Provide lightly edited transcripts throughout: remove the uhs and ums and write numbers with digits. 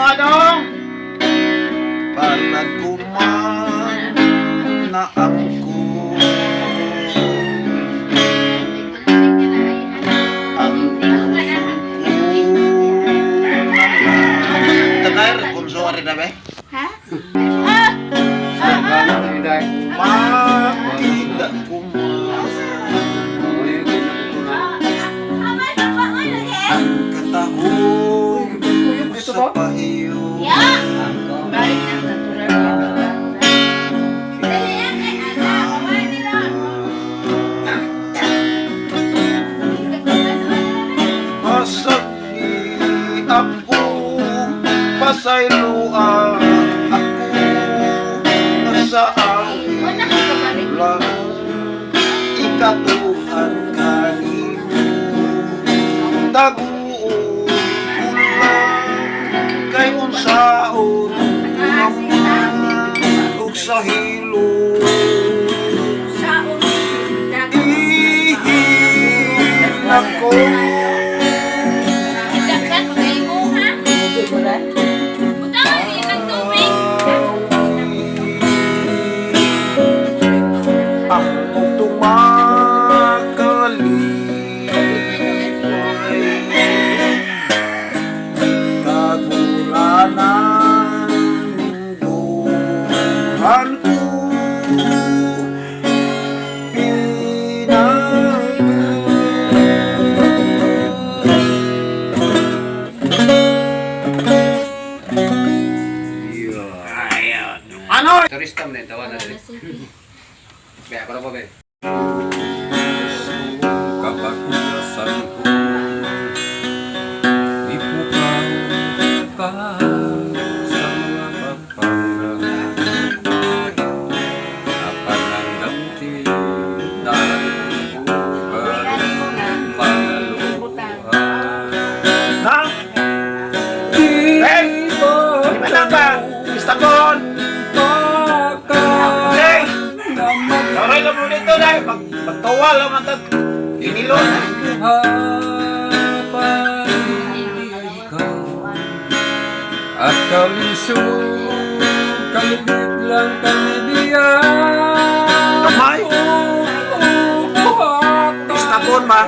Manong! Palag ko man na ako ang Tanay, konsori na ba? Ha? Makita ko man ang katahong sa pahiyo. Balik na natural. Masakit ako, pasayloan ako nasa aking lang ikatuhan kanino daguon ulang kay unsaon naman ug sa hilo ihil ako. Ang tumakalipay kagulanan duhan ko ano? Turista mo na yung tawa na rin. Kaya para pa ba eh? Kabagyasan ko ipukaw ka sa mga pagpanggap napananggamti dahil bukan pangalaluhan Ha? Hey! Di ba lang ba? Istabon! Hey! Naray lang mo dito na. Magtawa lang man ito. Inilon. habang hindi ikaw at kalisog kalugit lang kami diyan. Kamay? Istabon ba?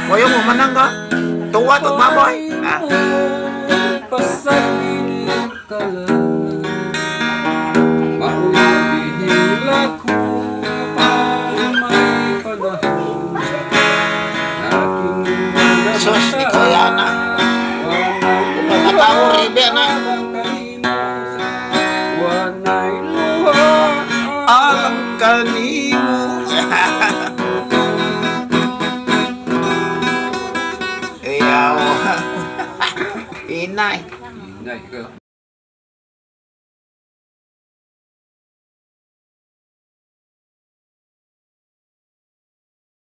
Ako yung umanang ka. Tuwa at mamoy. Ha? Pasagilip ka lang maulihila ko para may panahon aking Sus, di ko yan na. Pagkatao, ribe na. Wanay luha Ang kanimo. Iyaw. Inay. Inay ka